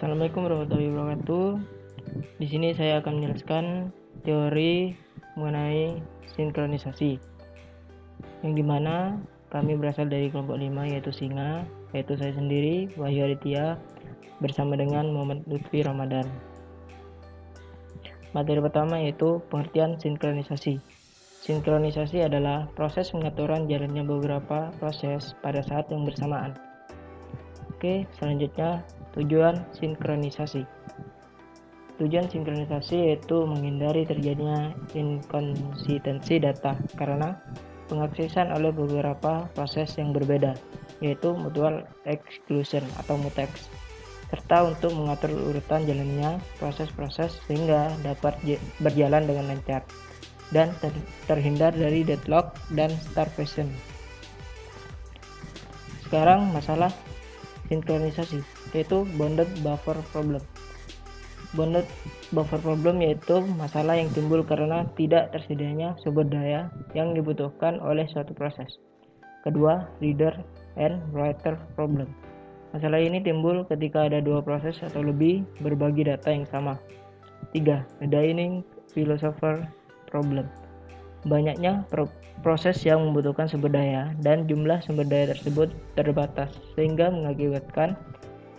Assalamualaikum warahmatullahi wabarakatuh. Di sini saya akan menjelaskan teori mengenai sinkronisasi, yang dimana kami berasal dari kelompok 5, yaitu Singa, yaitu saya sendiri, Wahyu Aditya, bersama dengan Muhammad Lutfi Ramadan. Materi pertama yaitu pengertian sinkronisasi. Sinkronisasi adalah proses pengaturan jalannya beberapa proses pada saat yang bersamaan. Oke, selanjutnya tujuan sinkronisasi. Tujuan sinkronisasi yaitu menghindari terjadinya inkonsistensi data karena pengaksesan oleh beberapa proses yang berbeda, yaitu mutual exclusion atau mutex, serta untuk mengatur urutan jalannya proses-proses sehingga dapat berjalan dengan lancar dan terhindar dari deadlock dan starvation. Sekarang masalah sinkronisasi, yaitu bounded buffer problem. Bounded buffer problem yaitu masalah yang timbul karena tidak tersedianya sumber daya yang dibutuhkan oleh suatu proses. Kedua, reader and writer problem. Masalah ini timbul ketika ada dua proses atau lebih berbagi data yang sama. 3. The dining philosopher problem. Banyaknya proses yang membutuhkan sumber daya dan jumlah sumber daya tersebut terbatas sehingga mengakibatkan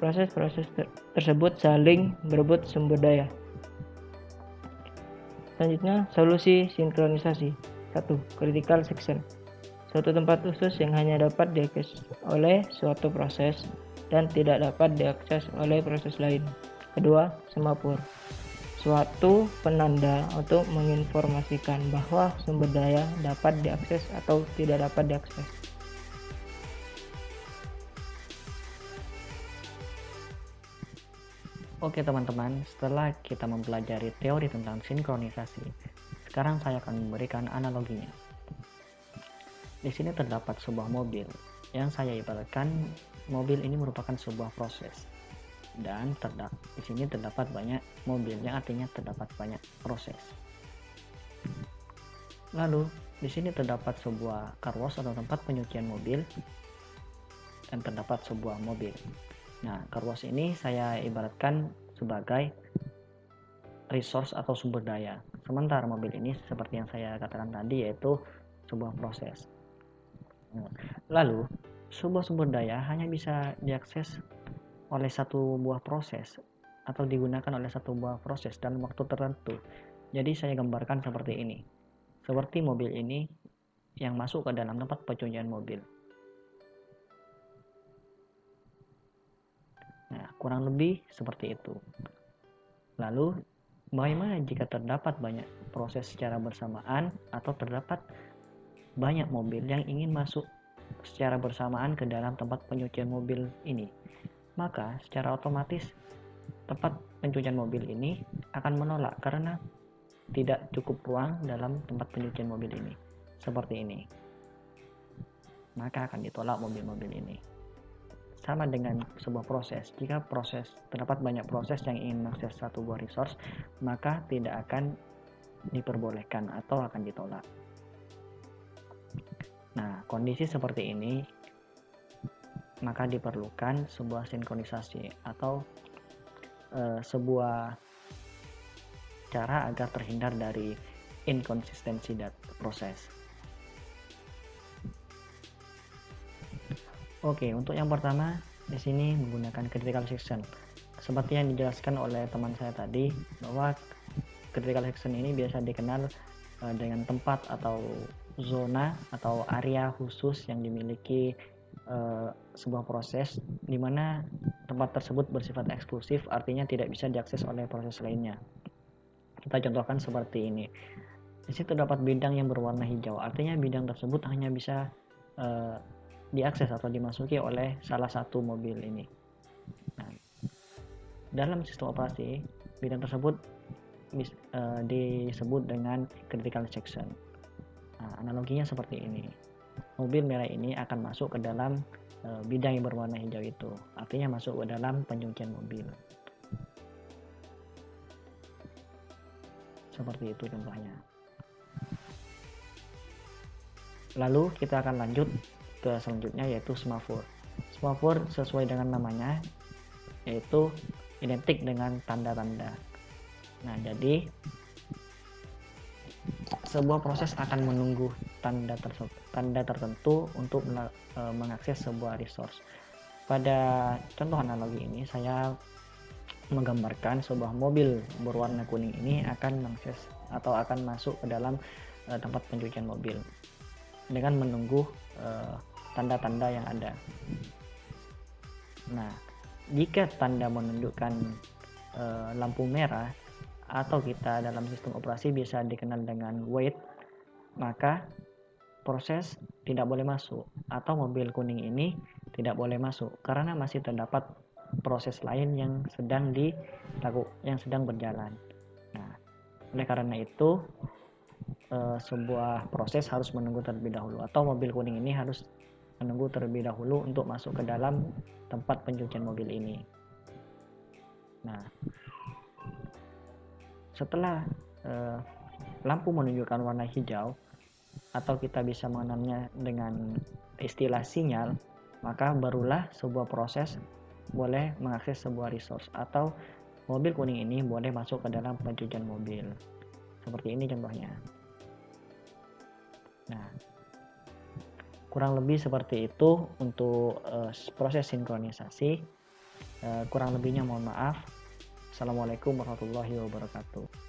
proses-proses tersebut saling berebut sumber daya. Selanjutnya, solusi sinkronisasi. 1. Critical section. Suatu tempat khusus yang hanya dapat diakses oleh suatu proses dan tidak dapat diakses oleh proses lain. Kedua, semafor. Suatu penanda untuk menginformasikan bahwa sumber daya dapat diakses atau tidak dapat diakses. Oke teman-teman, setelah kita mempelajari teori tentang sinkronisasi, sekarang saya akan memberikan analoginya. Di sini terdapat sebuah mobil, yang saya ibaratkan mobil ini merupakan sebuah proses. Dan di sini terdapat banyak mobil, yang artinya terdapat banyak proses. Lalu di sini terdapat sebuah car wash atau tempat penyucian mobil dan terdapat sebuah mobil. Nah, car wash ini saya ibaratkan sebagai resource atau sumber daya. Sementara mobil ini seperti yang saya katakan tadi yaitu sebuah proses. Lalu sebuah sumber daya hanya bisa diakses oleh satu buah proses atau digunakan oleh satu buah proses dalam waktu tertentu. Jadi saya gambarkan seperti ini. Seperti mobil ini yang masuk ke dalam tempat pencucian mobil. Nah, kurang lebih seperti itu. Lalu, bagaimana jika terdapat banyak proses secara bersamaan atau terdapat banyak mobil yang ingin masuk secara bersamaan ke dalam tempat pencucian mobil ini? Maka secara otomatis tempat pencucian mobil ini akan menolak karena tidak cukup ruang dalam tempat pencucian mobil ini. Seperti ini. Maka akan ditolak mobil-mobil ini. Sama dengan sebuah proses. Jika terdapat banyak proses yang ingin mengakses satu buah resource, maka tidak akan diperbolehkan atau akan ditolak. Nah, kondisi seperti ini maka diperlukan sebuah sinkronisasi atau sebuah cara agar terhindar dari inkonsistensi proses. Oke, untuk yang pertama di sini menggunakan critical section. Seperti yang dijelaskan oleh teman saya tadi, bahwa critical section ini biasa dikenal dengan tempat atau zona atau area khusus yang dimiliki sebuah proses di mana tempat tersebut bersifat eksklusif, artinya tidak bisa diakses oleh proses lainnya. Kita contohkan seperti ini. Di situ terdapat bidang yang berwarna hijau, artinya bidang tersebut hanya bisa diakses atau dimasuki oleh salah satu mobil ini. Nah, dalam sistem operasi, bidang tersebut disebut dengan critical section. Nah, analoginya seperti ini. Mobil merah ini akan masuk ke dalam bidang yang berwarna hijau itu, artinya masuk ke dalam pencucian mobil. Seperti itu contohnya. Lalu kita akan lanjut ke selanjutnya yaitu semafor. Semafor sesuai dengan namanya, yaitu identik dengan tanda-tanda. Nah, jadi sebuah proses akan menunggu tanda tertentu untuk mengakses sebuah resource. Pada contoh analogi ini, saya menggambarkan sebuah mobil berwarna kuning ini akan mengakses atau akan masuk ke dalam tempat pencucian mobil dengan menunggu tanda-tanda yang ada. Nah, jika tanda menunjukkan lampu merah atau kita dalam sistem operasi bisa dikenal dengan wait, maka proses tidak boleh masuk atau mobil kuning ini tidak boleh masuk karena masih terdapat proses lain yang sedang berjalan. Nah, oleh karena itu sebuah proses harus menunggu terlebih dahulu atau mobil kuning ini harus menunggu terlebih dahulu untuk masuk ke dalam tempat pencucian mobil ini. Nah, setelah lampu menunjukkan warna hijau atau kita bisa mengenalnya dengan istilah sinyal, maka barulah sebuah proses boleh mengakses sebuah resource atau mobil kuning ini boleh masuk ke dalam pencucian mobil. Seperti ini contohnya. Nah, kurang lebih seperti itu untuk proses sinkronisasi. Kurang lebihnya mohon maaf. Assalamualaikum warahmatullahi wabarakatuh.